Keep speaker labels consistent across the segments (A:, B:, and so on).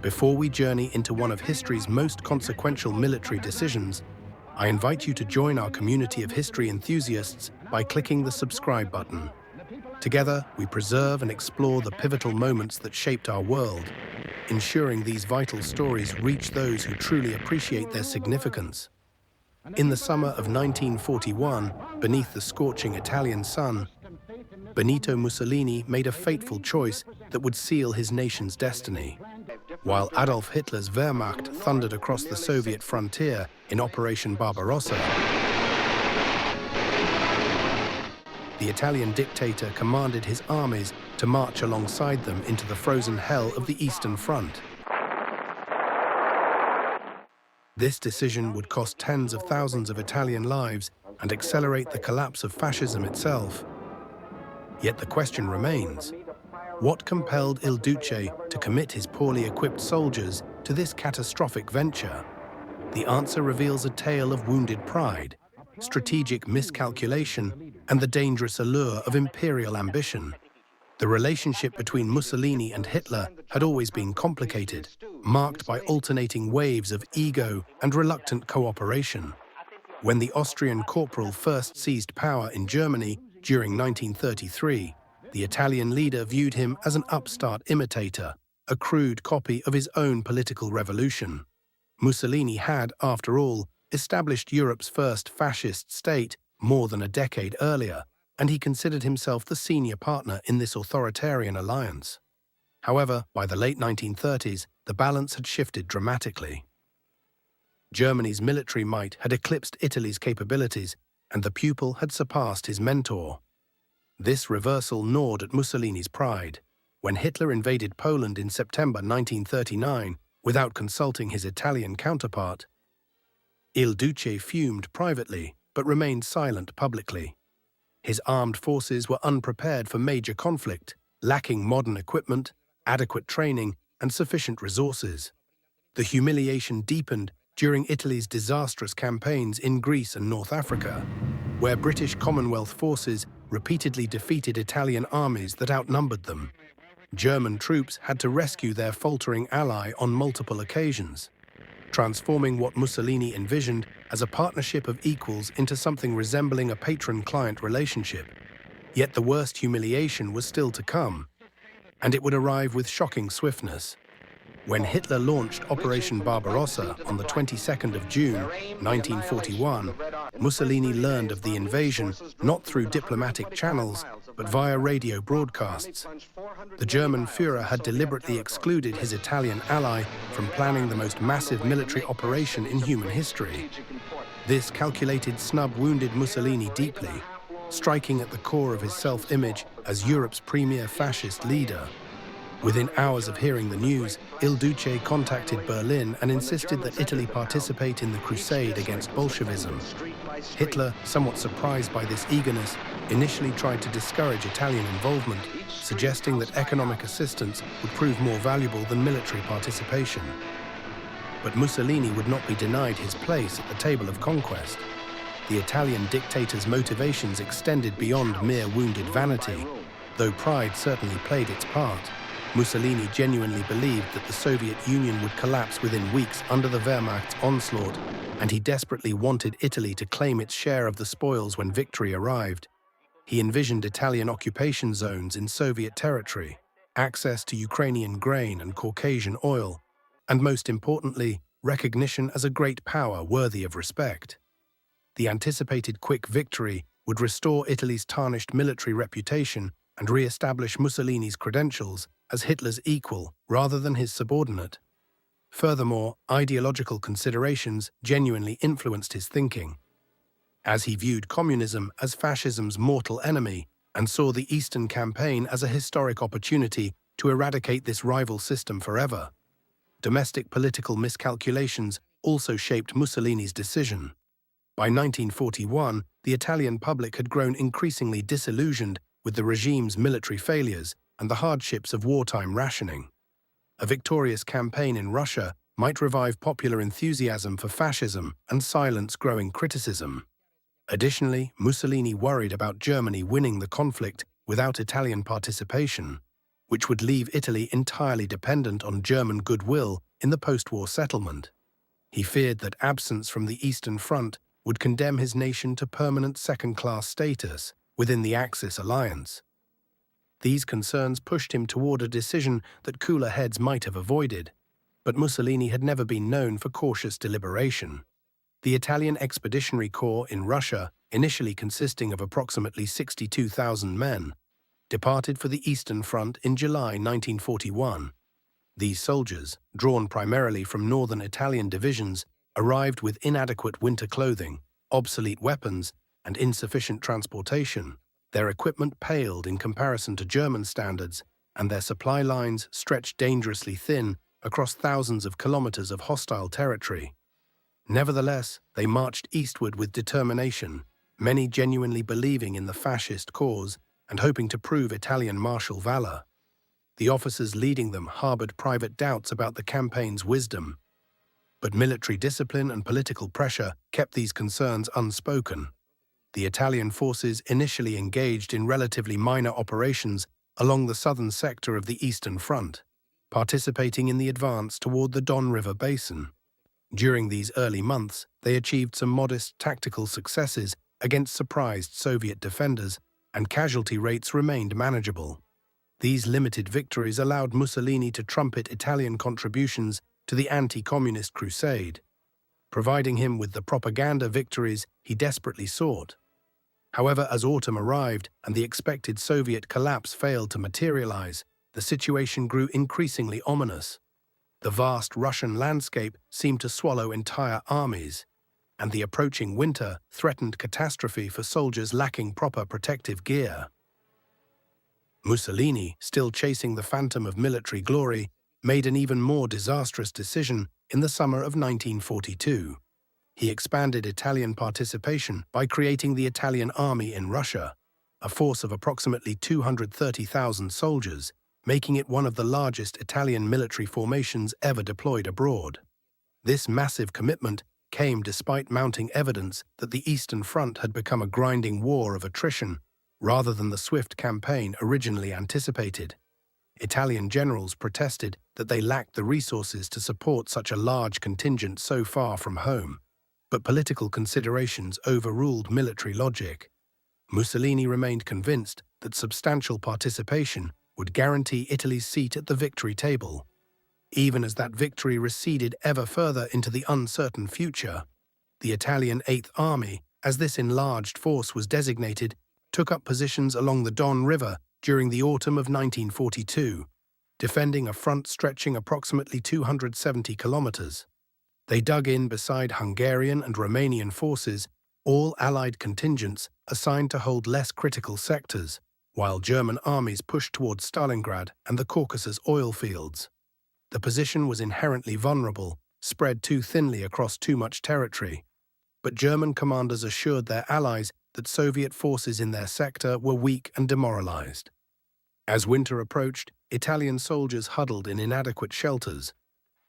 A: Before we journey into one of history's most consequential military decisions, I invite you to join our community of history enthusiasts by clicking the subscribe button. Together, we preserve and explore the pivotal moments that shaped our world, ensuring these vital stories reach those who truly appreciate their significance. In the summer of 1941, beneath the scorching Italian sun, Benito Mussolini made a fateful choice that would seal his nation's destiny. While Adolf Hitler's Wehrmacht thundered across the Soviet frontier in Operation Barbarossa, the Italian dictator commanded his armies to march alongside them into the frozen hell of the Eastern Front. This decision would cost tens of thousands of Italian lives and accelerate the collapse of fascism itself. Yet the question remains, what compelled Il Duce to commit his poorly equipped soldiers to this catastrophic venture? The answer reveals a tale of wounded pride, strategic miscalculation, and the dangerous allure of imperial ambition. The relationship between Mussolini and Hitler had always been complicated, marked by alternating waves of ego and reluctant cooperation. When the Austrian corporal first seized power in Germany during 1933, the Italian leader viewed him as an upstart imitator, a crude copy of his own political revolution. Mussolini had, after all, established Europe's first fascist state more than a decade earlier, and he considered himself the senior partner in this authoritarian alliance. However, by the late 1930s, the balance had shifted dramatically. Germany's military might had eclipsed Italy's capabilities, and the pupil had surpassed his mentor. This reversal gnawed at Mussolini's pride. When Hitler invaded Poland in September 1939, without consulting his Italian counterpart, Il Duce fumed privately, but remained silent publicly. His armed forces were unprepared for major conflict, lacking modern equipment, adequate training, and sufficient resources. The humiliation deepened during Italy's disastrous campaigns in Greece and North Africa, where British Commonwealth forces repeatedly defeated Italian armies that outnumbered them. German troops had to rescue their faltering ally on multiple occasions, transforming what Mussolini envisioned as a partnership of equals into something resembling a patron-client relationship. Yet the worst humiliation was still to come, and it would arrive with shocking swiftness. When Hitler launched Operation Barbarossa on the 22nd of June, 1941, Mussolini learned of the invasion not through diplomatic channels, but via radio broadcasts. The German Führer had deliberately excluded his Italian ally from planning the most massive military operation in human history. This calculated snub wounded Mussolini deeply, striking at the core of his self-image as Europe's premier fascist leader. Within hours of hearing the news, Il Duce contacted Berlin and insisted that Italy participate in the crusade against Bolshevism. Hitler, somewhat surprised by this eagerness, initially tried to discourage Italian involvement, suggesting that economic assistance would prove more valuable than military participation. But Mussolini would not be denied his place at the table of conquest. The Italian dictator's motivations extended beyond mere wounded vanity, though pride certainly played its part. Mussolini genuinely believed that the Soviet Union would collapse within weeks under the Wehrmacht's onslaught, and he desperately wanted Italy to claim its share of the spoils when victory arrived. He envisioned Italian occupation zones in Soviet territory, access to Ukrainian grain and Caucasian oil, and most importantly, recognition as a great power worthy of respect. The anticipated quick victory would restore Italy's tarnished military reputation and re-establish Mussolini's credentials as Hitler's equal rather than his subordinate. Furthermore, ideological considerations genuinely influenced his thinking, as he viewed communism as fascism's mortal enemy and saw the Eastern Campaign as a historic opportunity to eradicate this rival system forever. Domestic political miscalculations also shaped Mussolini's decision. By 1941, the Italian public had grown increasingly disillusioned with the regime's military failures and the hardships of wartime rationing. A victorious campaign in Russia might revive popular enthusiasm for fascism and silence growing criticism. Additionally, Mussolini worried about Germany winning the conflict without Italian participation. which would leave Italy entirely dependent on German goodwill in the post-war settlement. He feared that absence from the Eastern Front would condemn his nation to permanent second-class status within the Axis alliance. These concerns pushed him toward a decision that cooler heads might have avoided, but Mussolini had never been known for cautious deliberation. The Italian Expeditionary Corps in Russia, initially consisting of approximately 62,000 men, departed for the Eastern Front in July 1941. These soldiers, drawn primarily from northern Italian divisions, arrived with inadequate winter clothing, obsolete weapons, and insufficient transportation. Their equipment paled in comparison to German standards, and their supply lines stretched dangerously thin across thousands of kilometers of hostile territory. Nevertheless, they marched eastward with determination, many genuinely believing in the fascist cause and hoping to prove Italian martial valor. The officers leading them harbored private doubts about the campaign's wisdom, but military discipline and political pressure kept these concerns unspoken. The Italian forces initially engaged in relatively minor operations along the southern sector of the Eastern Front, participating in the advance toward the Don River basin. During these early months, they achieved some modest tactical successes against surprised Soviet defenders, and casualty rates remained manageable. These limited victories allowed Mussolini to trumpet Italian contributions to the anti-communist crusade, providing him with the propaganda victories he desperately sought. However, as autumn arrived and the expected Soviet collapse failed to materialize, the situation grew increasingly ominous. The vast Russian landscape seemed to swallow entire armies, and the approaching winter threatened catastrophe for soldiers lacking proper protective gear. Mussolini, still chasing the phantom of military glory, made an even more disastrous decision in the summer of 1942. He expanded Italian participation by creating the Italian Army in Russia, a force of approximately 230,000 soldiers, making it one of the largest Italian military formations ever deployed abroad. This massive commitment came despite mounting evidence that the Eastern Front had become a grinding war of attrition rather than the swift campaign originally anticipated. Italian generals protested that they lacked the resources to support such a large contingent so far from home, but political considerations overruled military logic. Mussolini remained convinced that substantial participation would guarantee Italy's seat at the victory table. Even as that victory receded ever further into the uncertain future, the Italian Eighth Army, as this enlarged force was designated, took up positions along the Don River during the autumn of 1942, defending a front stretching approximately 270 kilometers. They dug in beside Hungarian and Romanian forces, all Allied contingents assigned to hold less critical sectors, while German armies pushed towards Stalingrad and the Caucasus oil fields. The position was inherently vulnerable, spread too thinly across too much territory, but German commanders assured their allies that Soviet forces in their sector were weak and demoralized. As winter approached, Italian soldiers huddled in inadequate shelters,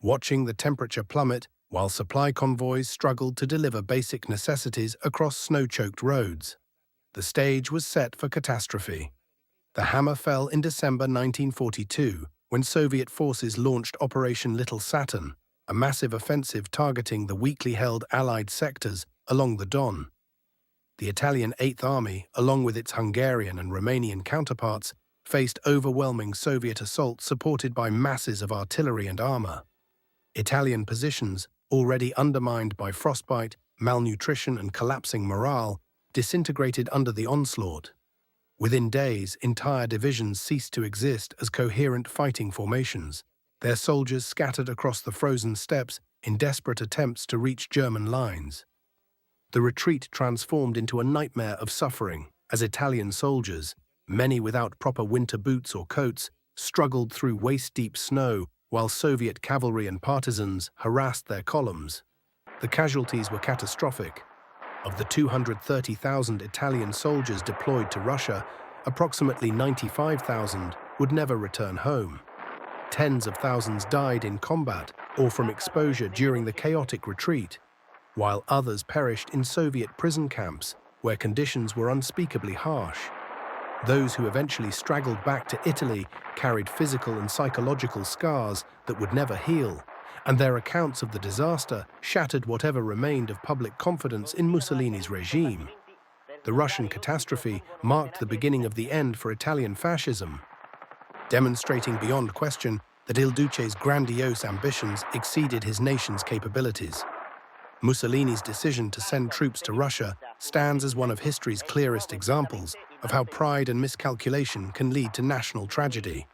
A: watching the temperature plummet while supply convoys struggled to deliver basic necessities across snow-choked roads. The stage was set for catastrophe. The hammer fell in December 1942 when Soviet forces launched Operation Little Saturn, a massive offensive targeting the weakly held Allied sectors along the Don. The Italian Eighth Army, along with its Hungarian and Romanian counterparts, faced overwhelming Soviet assault supported by masses of artillery and armor. Italian positions, already undermined by frostbite, malnutrition, and collapsing morale, disintegrated under the onslaught. Within days, entire divisions ceased to exist as coherent fighting formations, their soldiers scattered across the frozen steppes in desperate attempts to reach German lines. The retreat transformed into a nightmare of suffering as Italian soldiers, many without proper winter boots or coats, struggled through waist-deep snow while Soviet cavalry and partisans harassed their columns. The casualties were catastrophic. Of the 230,000 Italian soldiers deployed to Russia, approximately 95,000 would never return home. Tens of thousands died in combat or from exposure during the chaotic retreat, while others perished in Soviet prison camps where conditions were unspeakably harsh. Those who eventually straggled back to Italy carried physical and psychological scars that would never heal, and their accounts of the disaster shattered whatever remained of public confidence in Mussolini's regime. The Russian catastrophe marked the beginning of the end for Italian fascism, demonstrating beyond question that Il Duce's grandiose ambitions exceeded his nation's capabilities. Mussolini's decision to send troops to Russia stands as one of history's clearest examples of how pride and miscalculation can lead to national tragedy.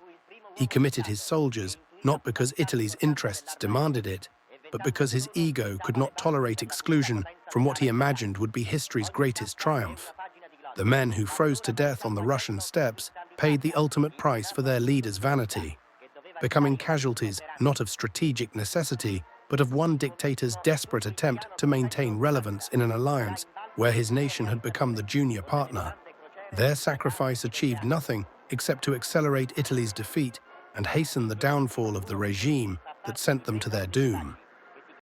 A: He committed his soldiers not because Italy's interests demanded it, but because his ego could not tolerate exclusion from what he imagined would be history's greatest triumph. The men who froze to death on the Russian steppes paid the ultimate price for their leader's vanity, becoming casualties not of strategic necessity, but of one dictator's desperate attempt to maintain relevance in an alliance where his nation had become the junior partner. Their sacrifice achieved nothing except to accelerate Italy's defeat and hasten the downfall of the regime that sent them to their doom.